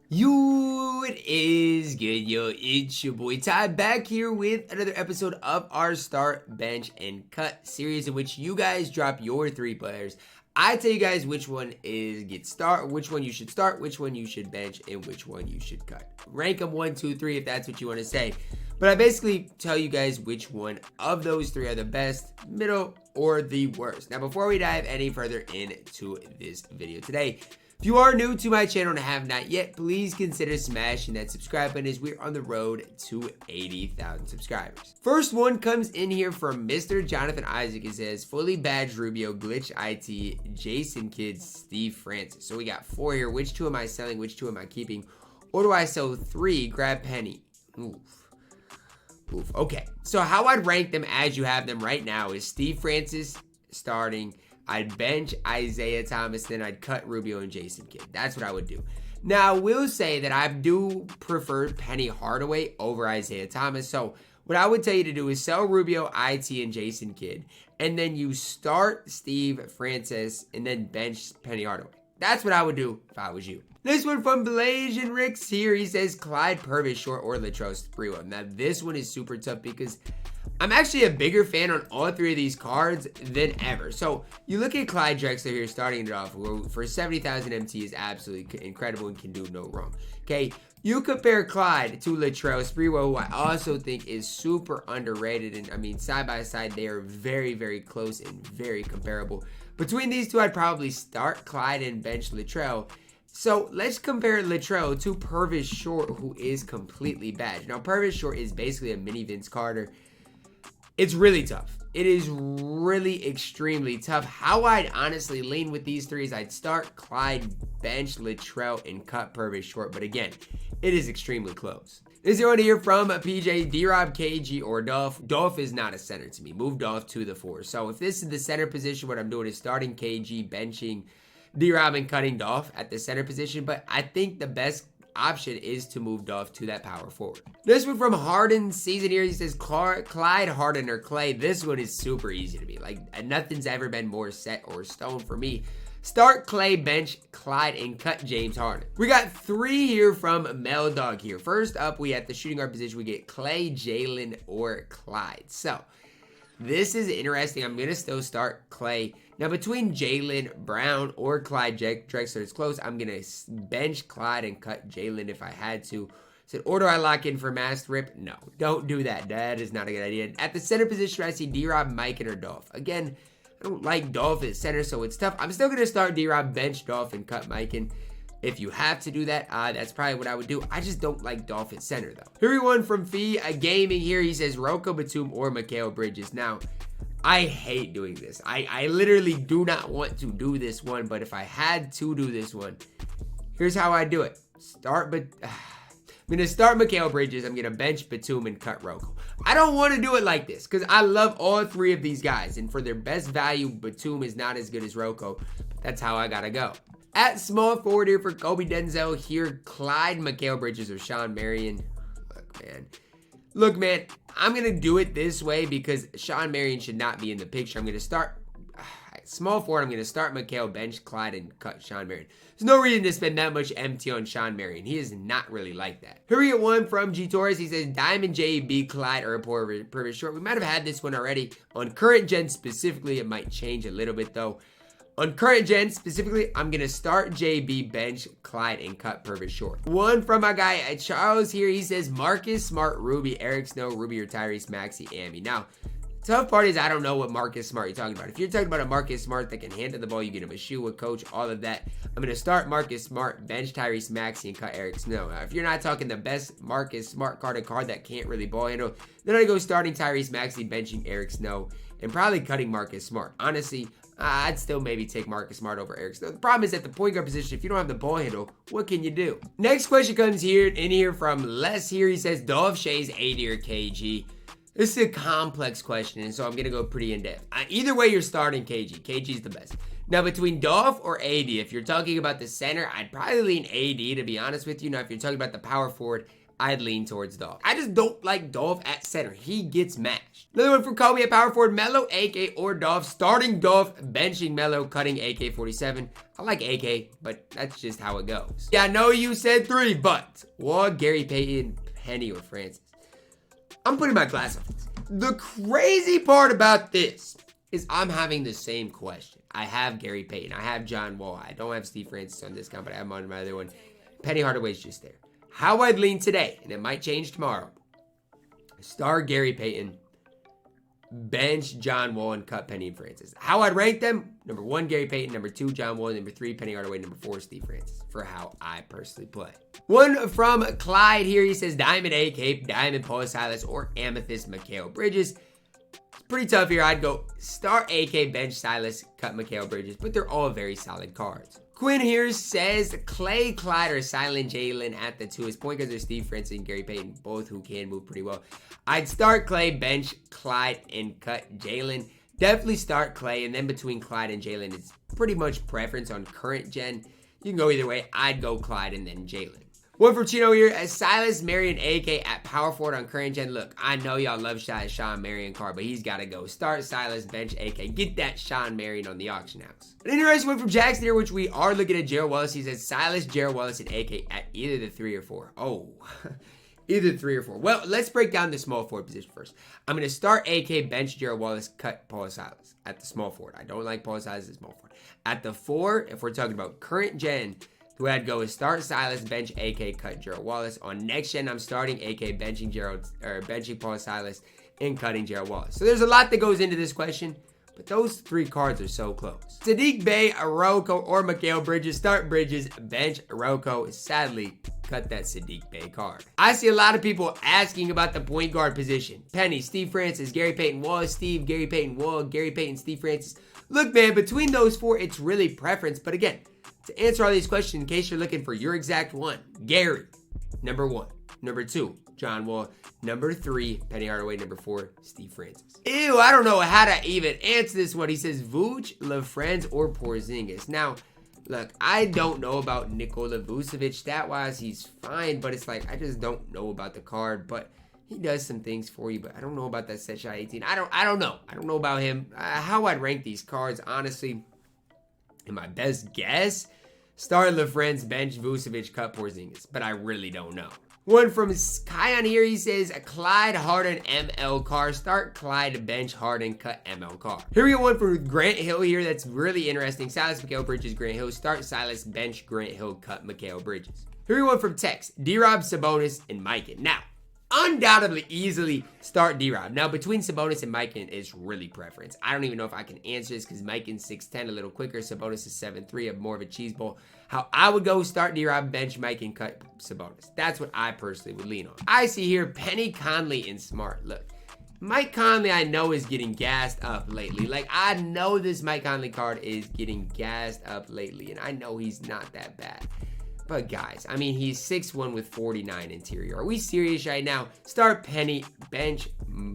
It is good, yo. It's your boy Ty back here with another episode of our Start, Bench, and Cut series in which you guys drop your 3 players. I tell you guys which one is which one you should start, which one you should bench, and which one you should cut. Rank them 1, 2, 3 if that's what you want to say. But I basically tell you guys which one of those 3 are the best, middle, or the worst. Now, before we dive any further into this video today, if you are new to my channel and have not yet, please consider smashing that subscribe button as we're on the road to 80,000 subscribers. First one comes in here from Mr. Jonathan Isaac. It says, fully badged Rubio, Glitch IT, Jason Kidd, Steve Francis. So we got 4 here. Which 2 am I selling? Which 2 am I keeping? Or do I sell 3? Grab Penny. Oof. Okay. So how I'd rank them as you have them right now is Steve Francis starting. I'd bench Isaiah Thomas, then I'd cut Rubio and Jason Kidd. That's what I would do. Now, I will say that I do prefer Penny Hardaway over Isaiah Thomas. So what I would tell you to do is sell Rubio, IT, and Jason Kidd. And then you start Steve Francis and then bench Penny Hardaway. That's what I would do if I was you. This one from Blasian Ricks here. He says Clyde Purvis, Short, or Latrell Sprewell. Now, this one is super tough because I'm actually a bigger fan on all 3 of these cards than ever. So you look at Clyde Drexler here starting it off for 70,000 MT is absolutely incredible and can do no wrong. Okay, you compare Clyde to Latrell Sprewell, who I also think is super underrated. And I mean, side by side, they are very, very close and very comparable. Between these 2, I'd probably start Clyde and bench Latrell. So let's compare Latrell to Purvis Short, who is completely bad. Now, Purvis Short is basically a mini Vince Carter. It's really tough. It is really extremely tough. How I'd honestly lean with these 3 is I'd start Clyde, bench Latrell, and cut Purvis Short. But again, it is extremely close. This is one here from PJ, D-Rob, KG, or Dolph. Dolph is not a center to me. Move Dolph to the 4. So if this is the center position, what I'm doing is starting KG, benching D-Rob, and cutting Dolph at the center position. But I think the best option is to move Dolph to that power forward. This one from Harden Season here. He says Clyde, Harden, or Clay. This one is super easy to me. Like, nothing's ever been more set or stone for me. Start Clay, bench Clyde, and cut James Harden. We got 3 here from Mel Dog here. First up, we at the shooting guard position, we get Clay, Jalen, or Clyde. So this is interesting. I'm going to still start Clay. Now, between Jalen Brown or Clyde Drexler, it's close. I'm going to bench Clyde and cut Jalen if I had to. So, or do I lock in for mass rip? No, don't do that. That is not a good idea. At the center position, I see D-Rob, Mikan, or Dolph. Again, I don't like Dolph at center, so it's tough. I'm still going to start D-Rob, bench Dolph, and cut Mikan. If you have to do that, that's probably what I would do. I just don't like Dolph at center, though. Here we one from Fee Gaming here. He says Rocco Batum or Mikal Bridges. Now, I hate doing this. I literally do not want to do this one, but if I had to do this one, here's how I do it. I'm going to start Mikal Bridges. I'm going to bench Batum and cut Rocco. I don't want to do it like this because I love all 3 of these guys. And for their best value, Batum is not as good as Rocco. That's how I got to go. At small forward here for Kobe Denzel here, Clyde, Mikal Bridges, or Sean Marion. Look, man, I'm going to do it this way because Sean Marion should not be in the picture. I'm going to start small forward. I'm going to start Mikal, bench Clyde, and cut Sean Marion. There's no reason to spend that much MT on Sean Marion. He is not really like that. Here we get one from G Torres. He says Diamond JB, Clyde, or Purvis Short. We might have had this one already. On current gen specifically, it might change a little bit though. On current gen specifically, I'm going to start JB, bench Clyde, and cut Purvis Short. One from my guy Charles here. He says Marcus Smart, Ruby, Eric Snow, Ruby, or Tyrese Maxey, Amy. Now, tough part is I don't know what Marcus Smart you're talking about. If you're talking about a Marcus Smart that can handle the ball, you get him a shoe, a coach, all of that. I'm going to start Marcus Smart, bench Tyrese Maxey, and cut Eric Snow. Now, if you're not talking the best Marcus Smart card, a card that can't really ball handle, then I go starting Tyrese Maxey, benching Eric Snow, and probably cutting Marcus Smart. Honestly, I'd still maybe take Marcus Smart over Eric Snow. The problem is at the point guard position, if you don't have the ball handle, what can you do? Next question comes in here from Les here. He says Dolph Shays, AD, or KG. This is a complex question, and so I'm going to go pretty in-depth. Either way, you're starting KG. KG's the best. Now, between Dolph or AD, if you're talking about the center, I'd probably lean AD, to be honest with you. Now, if you're talking about the power forward, I'd lean towards Dolph. I just don't like Dolph at center. He gets mashed. Another one from Kobe at power forward, Melo, AK, or Dolph. Starting Dolph, benching Melo, cutting AK-47. I like AK, but that's just how it goes. Yeah, I know you said 3, but Wall, Gary Payton, Penny, or Francis. I'm putting my glass on this. The crazy part about this is I'm having the same question. I have Gary Payton. I have John Wall. I don't have Steve Francis on this count, but I have him on my other one. Penny Hardaway's just there. How I'd lean today, and it might change tomorrow. Star Gary Payton, bench John Wall, and cut Penny and Francis. How I'd rank them: number 1, Gary Payton; number 2, John Wall; number 3, Penny Hardaway; number 4, Steve Francis. For how I personally play. One from Clyde here. He says Diamond AK, Diamond Paul Silas, or Amethyst Mikal Bridges. It's pretty tough here. I'd go start AK, bench Silas, cut Mikal Bridges, but they're all very solid cards. Quinn here says Clay, Clyde, or Silent Jalen at the 2. His point guards are Steve Francis and Gary Payton, both who can move pretty well. I'd start Clay, bench Clyde, and cut Jalen. Definitely start Clay, and then between Clyde and Jalen, it's pretty much preference on current gen. You can go either way. I'd go Clyde and then Jalen. One from Chino here, as Silas, Marion, AK at power forward on current gen. Look, I know y'all love Sean Marion card, but he's got to go. Start Silas, bench AK. Get that Sean Marion on the auction house. An interesting one from Jackson here, which we are looking at Gerald Wallace. He says Silas, Gerald Wallace, and AK at either the 3 or 4. Oh, either 3 or 4. Well, let's break down the small forward position first. I'm going to start AK, bench Gerald Wallace, cut Paul Silas at the small forward. I don't like Paul Silas as small forward. At the 4, if we're talking about current gen, who I'd go is start Silas, bench AK, cut Gerald Wallace. On next gen, I'm starting AK, benching Paul Silas, and cutting Gerald Wallace. So there's a lot that goes into this question, but those 3 cards are so close. Saddiq Bey, Aroko, or Mikal Bridges. Start Bridges, bench Aroko. Sadly, cut that Saddiq Bey card. I see a lot of people asking about the point guard position. Penny, Steve Francis, Gary Payton, Wall, Steve, Gary Payton, Wall, Gary Payton, Steve Francis. Look, man, between those 4, it's really preference. But again, to answer all these questions, in case you're looking for your exact one, Gary, number 1. Number 2, John Wall. Number 3, Penny Hardaway. Number 4, Steve Francis. Ew, I don't know how to even answer this one. He says Vooch, LaFrenz, or Porzingis. Now, look, I don't know about Nikola Vucevic. Stat-wise, he's fine, but it's like, I just don't know about the card. But he does some things for you, but I don't know about that set shot 18. I don't know. I don't know about him. How I'd rank these cards, honestly, in my best guess, start LaFrenz, bench Vucevic, cut Porzingis, but I really don't know. One from Skyon here, he says Clyde, Harden, ML Carr. Start Clyde, bench Harden, cut ML Carr. Here we go, one from Grant Hill here that's really interesting. Silas, Mikal Bridges, Grant Hill. Start Silas, bench Grant Hill, cut Mikal Bridges. Here we go, one from Tex, D-Rob, Sabonis, and Mikan. Now, undoubtedly easily start D-Rob. Now, between Sabonis and Mikan is really preference. I don't even know if I can answer this because Mikan's 6'10", a little quicker. Sabonis is 7'3", more of a cheese ball. How I would go, start D-Rob, bench Mikan, cut Sabonis. That's what I personally would lean on. I see here Penny, Conley, and Smart. Look, Mike Conley I know is getting gassed up lately. Like, I know this Mike Conley card is getting gassed up lately, and I know he's not that bad. But guys, I mean, he's 6'1" with 49 interior. Are we serious right now? Start Penny, bench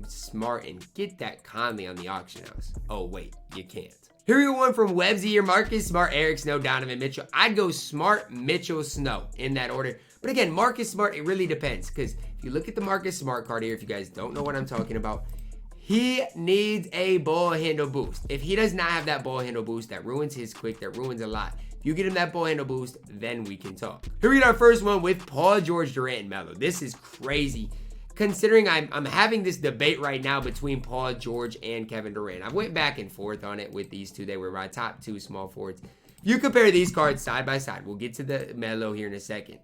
Smart, and get that Conley on the auction house. Oh, wait, you can't. Here we go, one from Websy here. Marcus Smart, Eric Snow, Donovan Mitchell. I'd go Smart, Mitchell, Snow in that order. But again, Marcus Smart, it really depends. Because if you look at the Marcus Smart card here, if you guys don't know what I'm talking about, he needs a ball handle boost. If he does not have that ball handle boost, that ruins his quick, that ruins a lot. You get him that ball handle boost, then we can talk. Here we get our first one with Paul George, Durant, and Melo. This is crazy, considering I'm having this debate right now between Paul George and Kevin Durant. I went back and forth on it with these two. They were my top 2 small forwards. If you compare these cards side by side, we'll get to the Melo here in a second.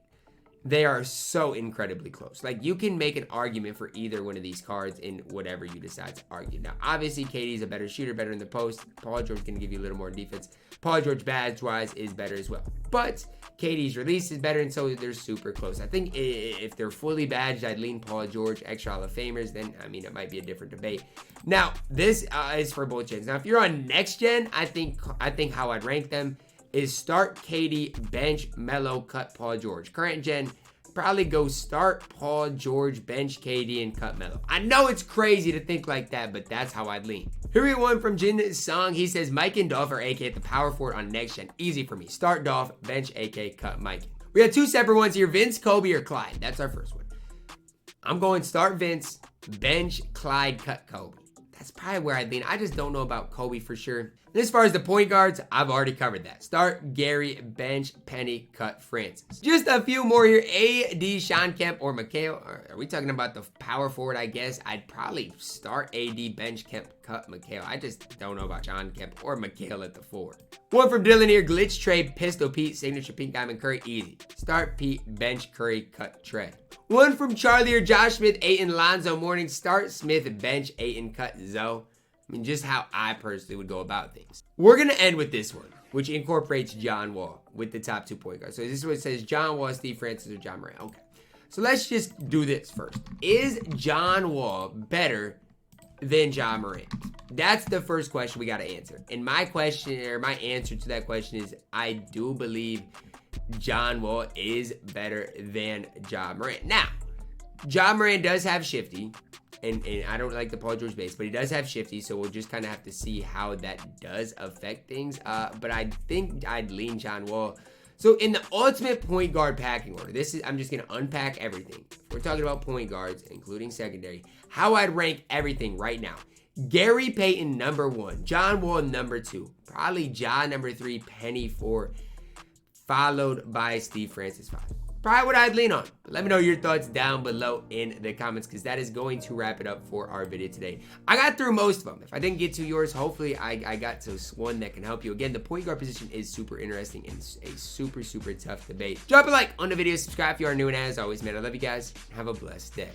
They are so incredibly close. Like, you can make an argument for either one of these cards in whatever you decide to argue. Now, obviously, KD's a better shooter, better in the post. Paul George can give you a little more defense. Paul George badge-wise is better as well. But KD's release is better, and so they're super close. I think if they're fully badged, I'd lean Paul George, extra Hall of Famers. Then, I mean, it might be a different debate. Now, this is for both gens. Now, if you're on next gen, I think how I'd rank them is start KD, bench Melo, cut Paul George. Current gen, probably go start Paul George, bench KD, and cut Melo. I know it's crazy to think like that, but that's how I'd lean. Here we go, one from Jin Song. He says Mike and Dolph are AK at the power forward on next gen. Easy for me. Start Dolph, bench AK, cut Mike. We got 2 separate ones here. Vince, Kobe, or Clyde. That's our first one. I'm going start Vince, bench Clyde, cut Kobe. That's probably where I'd lean. I just don't know about Kobe for sure. And as far as the point guards, I've already covered that. Start Gary, bench Penny, cut Francis. Just a few more here. AD, Sean Kemp, or McHale. Are we talking about the power forward, I guess? I'd probably start AD, bench Kemp, cut McHale. I just don't know about Sean Kemp or McHale at the 4. One from Dylan here. Glitch Trey, Pistol Pete, signature Pink Diamond Curry. Easy. Start Pete, bench Curry, cut Trey. One from Charlie or Josh Smith, Ayton, Lonzo Mourning. Start Smith, bench Ayton, cut Zoe. I mean, just how I personally would go about things. We're going to end with this one, which incorporates John Wall with the top 2 point guards. So this is what it says, John Wall, Steve Francis, or John Morant. Okay. So let's just do this first. Is John Wall better than John Morant? That's the first question we got to answer. And my question, or my answer to that question is, I do believe John Wall is better than John Morant. Now, John Morant does have shifty. And I don't like the Paul George base, but he does have shifty, so we'll just kind of have to see how that does affect things. But I think I'd lean John Wall. So in the ultimate point guard packing order, I'm just going to unpack everything. If we're talking about point guards, including secondary, how I'd rank everything right now. Gary Payton, number 1. John Wall, number 2. Probably John, number 3. Penny, 4. Followed by Steve Francis, 5. Probably what I'd lean on. Let me know your thoughts down below in the comments, because that is going to wrap it up for our video today. I got through most of them. If I didn't get to yours, hopefully I got to one that can help you. Again, the point guard position is super interesting and a super, super tough debate. Drop a like on the video, subscribe if you are new, and as always, man, I love you guys. Have a blessed day.